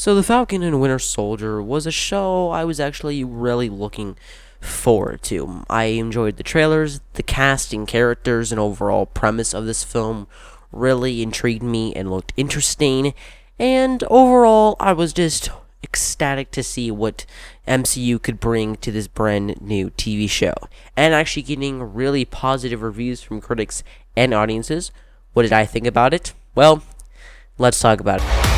So, The Falcon and Winter Soldier was a show I was actually really looking forward to. I enjoyed the trailers, the casting, characters, and overall premise of this film really intrigued me and looked interesting. And overall, I was just ecstatic to see what MCU could bring to this brand new TV show. And actually getting really positive reviews from critics and audiences. What did I think about it? Well, let's talk about it.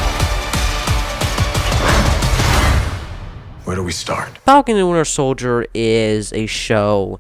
Where do we start? Falcon and Winter Soldier is a show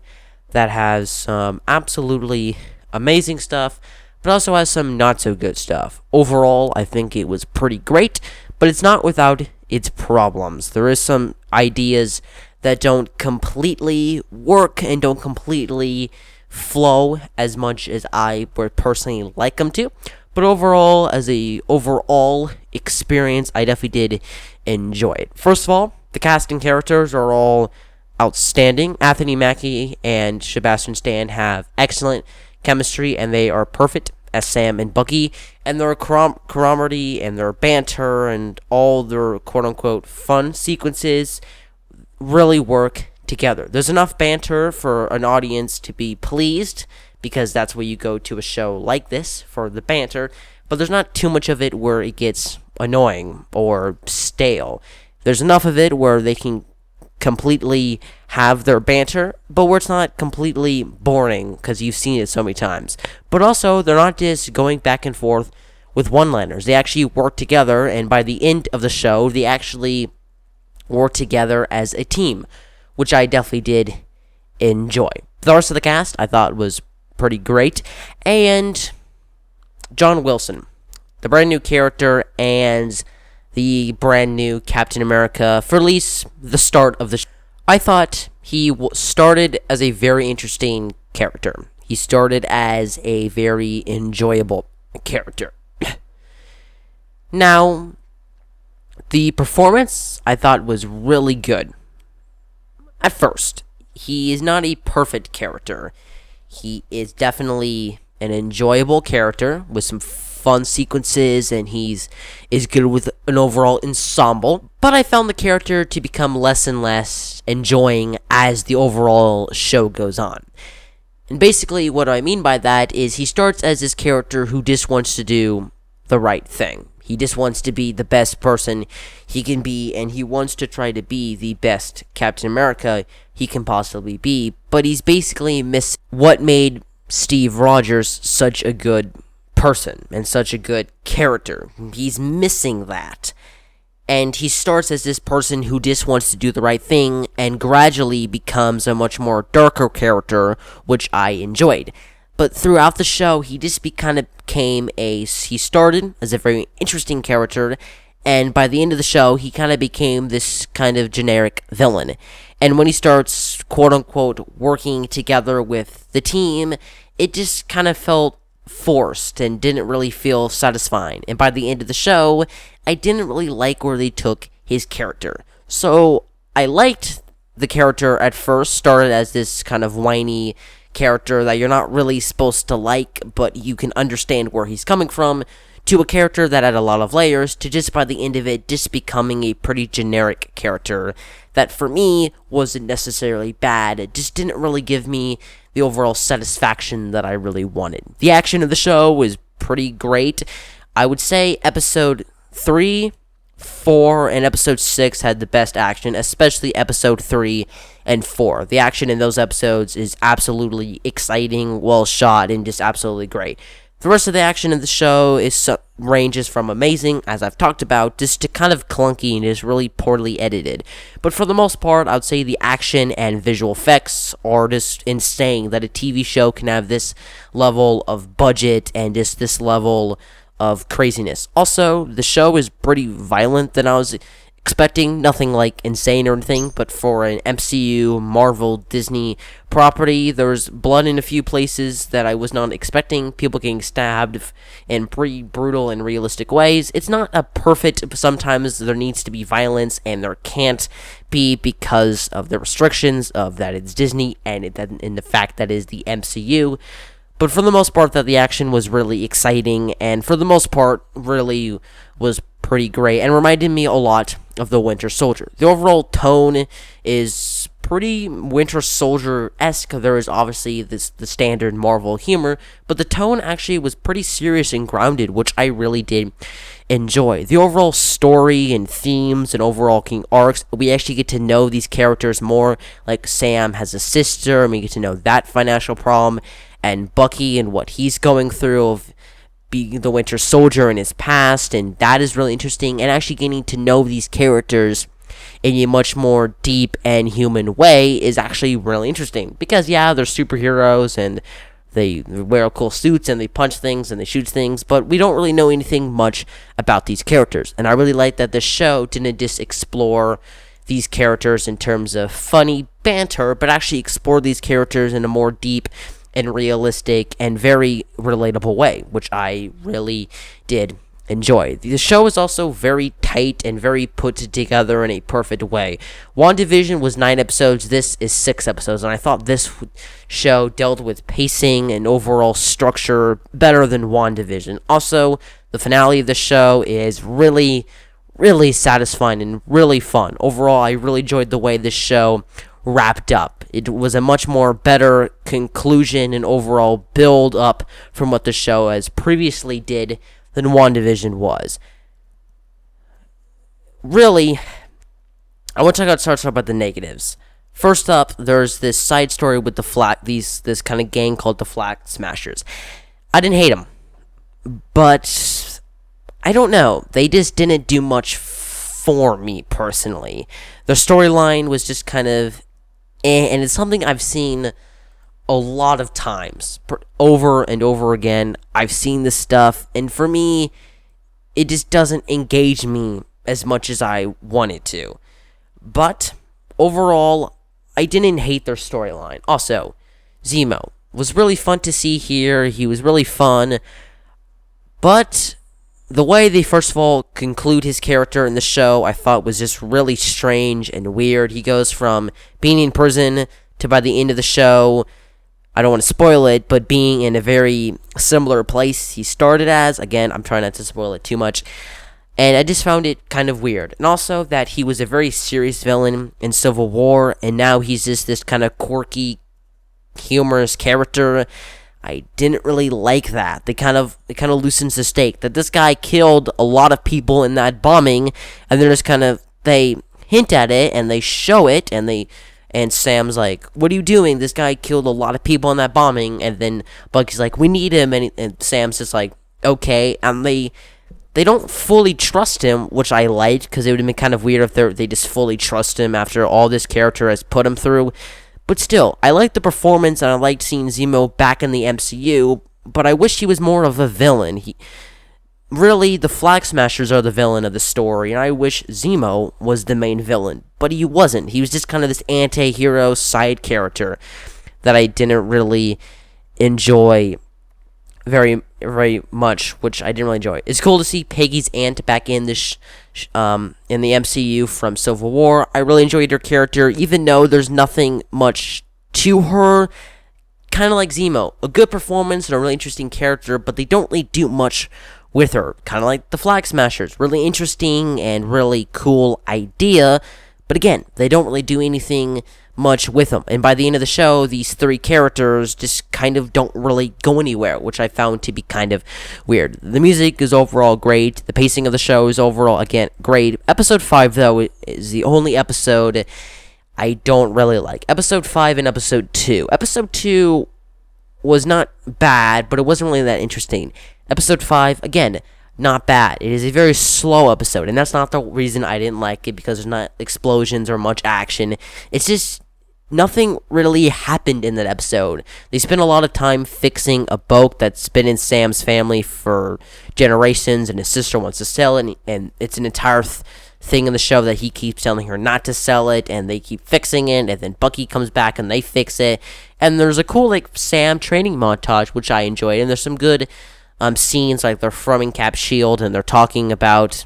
that has some absolutely amazing stuff, but also has some not so good stuff. Overall, I think it was pretty great, but it's not without its problems. There is some ideas that don't completely work and don't completely flow as much as I would personally like them to. But overall, as a overall experience, I definitely did enjoy it. First of all, the cast and characters are all outstanding. Anthony Mackie and Sebastian Stan have excellent chemistry, and they are perfect as Sam and Bucky. And their camaraderie and their banter and all their quote-unquote fun sequences really work together. There's enough banter for an audience to be pleased, because that's where you go to a show like this, for the banter. But there's not too much of it where it gets annoying or stale. There's enough of it where they can completely have their banter, but where it's not completely boring because you've seen it so many times. But also, they're not just going back and forth with one-liners. They actually work together, and by the end of the show, they actually work together as a team, which I definitely did enjoy. The rest of the cast I thought was pretty great, and John Wilson, the brand new character, and the brand new Captain America, for at least the start of the show. I thought he started as a very interesting character. He started as a very enjoyable character. Now, the performance I thought was really good. At first, he is not a perfect character. He is definitely an enjoyable character with some fun sequences, and is good with an overall ensemble. But I found the character to become less and less enjoying as the overall show goes on. And basically what I mean by that is he starts as this character who just wants to do the right thing. He just wants to be the best person he can be, and he wants to try to be the best Captain America he can possibly be. But he's basically missing what made Steve Rogers such a good person and such a good character. He's missing that. And he starts as this person who just wants to do the right thing, and gradually becomes a much more darker character, which I enjoyed. But throughout the show, he just he started as a very interesting character, and by the end of the show, he kind of became this kind of generic villain. And when he starts, quote-unquote, working together with the team, it just kind of felt forced and didn't really feel satisfying. And by the end of the show, I didn't really like where they took his character. So I liked the character at first, started as this kind of whiny character that you're not really supposed to like, but you can understand where he's coming from, to a character that had a lot of layers, to just by the end of it just becoming a pretty generic character that for me wasn't necessarily bad. It just didn't really give me the overall satisfaction that I really wanted. The action of the show was pretty great. I would say episode 3, 4, and episode 6 had the best action, especially episode 3 and 4. The action in those episodes is absolutely exciting, well shot, and just absolutely great. The rest of the action in the show ranges from amazing, as I've talked about, just to kind of clunky and is really poorly edited. But for the most part, I would say the action and visual effects are just insane that a TV show can have this level of budget and just this level of craziness. Also, the show is pretty violent than I was expecting. Nothing like insane or anything, but for an MCU, Marvel, Disney property, there's blood in a few places that I was not expecting. People getting stabbed in pretty brutal and realistic ways. It's not a perfect, sometimes there needs to be violence, and there can't be because of the restrictions of that it's Disney and the fact that it is the MCU. But for the most part, that the action was really exciting, and for the most part, really was pretty great and reminded me a lot of the Winter Soldier. The overall tone is pretty Winter Soldier-esque. There is obviously the standard Marvel humor, but the tone actually was pretty serious and grounded, which I really did enjoy. The overall story and themes and overall king arcs, we actually get to know these characters more. Like Sam has a sister, and we get to know that financial problem, and Bucky and what he's going through of being the Winter Soldier in his past, and that is really interesting. And actually getting to know these characters in a much more deep and human way is actually really interesting. Because yeah, they're superheroes and they wear cool suits and they punch things and they shoot things, but we don't really know anything much about these characters. And I really like that the show didn't just explore these characters in terms of funny banter, but actually explore these characters in a more deep and realistic and very relatable way, which I really did enjoy. The show is also very tight and very put together in a perfect way. WandaVision was 9 episodes, this is 6 episodes, and I thought this show dealt with pacing and overall structure better than WandaVision. Also, the finale of the show is really satisfying and really fun. Overall, I really enjoyed the way this show wrapped up. It was a much more better conclusion and overall build up from what the show has previously did than WandaVision was. Really, I want to start talking about the negatives. First up, there's this side story with this kind of gang called the Flag Smashers. I didn't hate them, but I don't know. They just didn't do much for me personally. The storyline was just kind of and it's something I've seen a lot of times, over and over again. I've seen this stuff, and for me, it just doesn't engage me as much as I want it to. But overall, I didn't hate their storyline. Also, Zemo was really fun to see here. He was really fun, but the way they first of all conclude his character in the show, I thought was just really strange and weird. He goes from being in prison to, by the end of the show, I don't want to spoil it, but being in a very similar place he started as. Again, I'm trying not to spoil it too much. And I just found it kind of weird. And also that he was a very serious villain in Civil War, and now he's just this kind of quirky, humorous character. I didn't really like that. It kind of loosens the stake that this guy killed a lot of people in that bombing, and then they hint at it and they show it, and Sam's like, "What are you doing? This guy killed a lot of people in that bombing." And then Bucky's like, "We need him," and Sam's just like, "Okay." And they don't fully trust him, which I liked, because it would have been kind of weird if they just fully trust him after all this character has put him through. But still, I liked the performance, and I liked seeing Zemo back in the MCU, but I wish he was more of a villain. Really, the Flag Smashers are the villain of the story, and I wish Zemo was the main villain, but he wasn't. He was just kind of this anti-hero side character that I didn't really enjoy very much, which I didn't really enjoy. It's cool to see Peggy's aunt back in the in the MCU from Civil War. I really enjoyed her character, even though there's nothing much to her. Kind of like Zemo, a good performance and a really interesting character, but they don't really do much with her. Kind of like the Flag Smashers, really interesting and really cool idea, but again, they don't really do anything much with them. And by the end of the show, these 3 characters just kind of don't really go anywhere, which I found to be kind of weird. The music is overall great. The pacing of the show is overall, again, great. Episode 5, though, is the only episode I don't really like. Episode 5 and Episode 2. Episode 2 was not bad, but it wasn't really that interesting. Episode 5, again, not bad. It is a very slow episode, and that's not the reason I didn't like it, because there's not explosions or much action. It's just nothing really happened in that episode. They spent a lot of time fixing a boat that's been in Sam's family for generations, and his sister wants to sell it, and it's an entire thing in the show that he keeps telling her not to sell it, and they keep fixing it, and then Bucky comes back and they fix it. And there's a cool Sam training montage, which I enjoyed, and there's some good scenes, like they're forming Cap Shield and they're talking about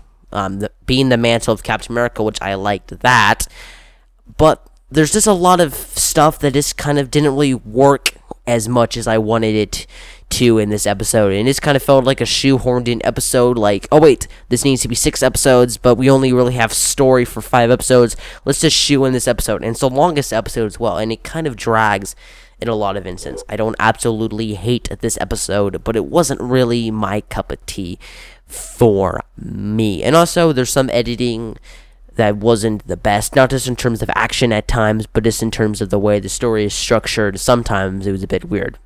being the mantle of Captain America, which I liked that. But there's just a lot of stuff that just kind of didn't really work as much as I wanted it 2 in this episode, and this kind of felt like a shoehorned in episode, like, oh wait, this needs to be 6 episodes, but we only really have story for 5 episodes, let's just shoe in this episode. And it's the longest episode as well, and it kind of drags in a lot of instances. I don't absolutely hate this episode, but it wasn't really my cup of tea for me. And also, there's some editing that wasn't the best, not just in terms of action at times, but just in terms of the way the story is structured. Sometimes it was a bit weird.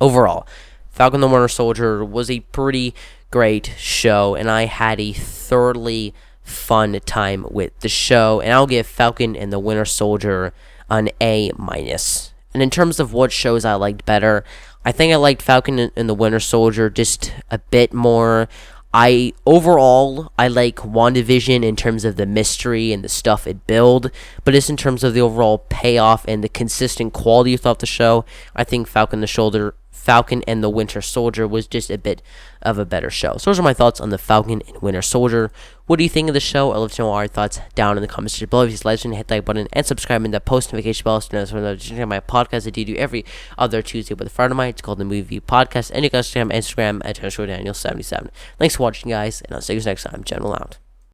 Overall, Falcon the Winter Soldier was a pretty great show, and I had a thoroughly fun time with the show, and I'll give Falcon and the Winter Soldier an A-. And in terms of what shows I liked better, I think I liked Falcon and the Winter Soldier just a bit more. Overall, I like WandaVision in terms of the mystery and the stuff it built, but just in terms of the overall payoff and the consistent quality of the show, I think Falcon and the Winter Soldier was just a bit of a better show. So those are my thoughts on the Falcon and Winter Soldier. What do you think of the show? I'd love to know all your thoughts down in the comments section below. If you like, hit the like button and subscribe and the post notification bell so you know my podcast that I do every other Tuesday with a friend of mine. It's called the Movie Podcast, and you guys can Instagram at Daniel77. Thanks for watching, guys, and I'll see you next time. General out.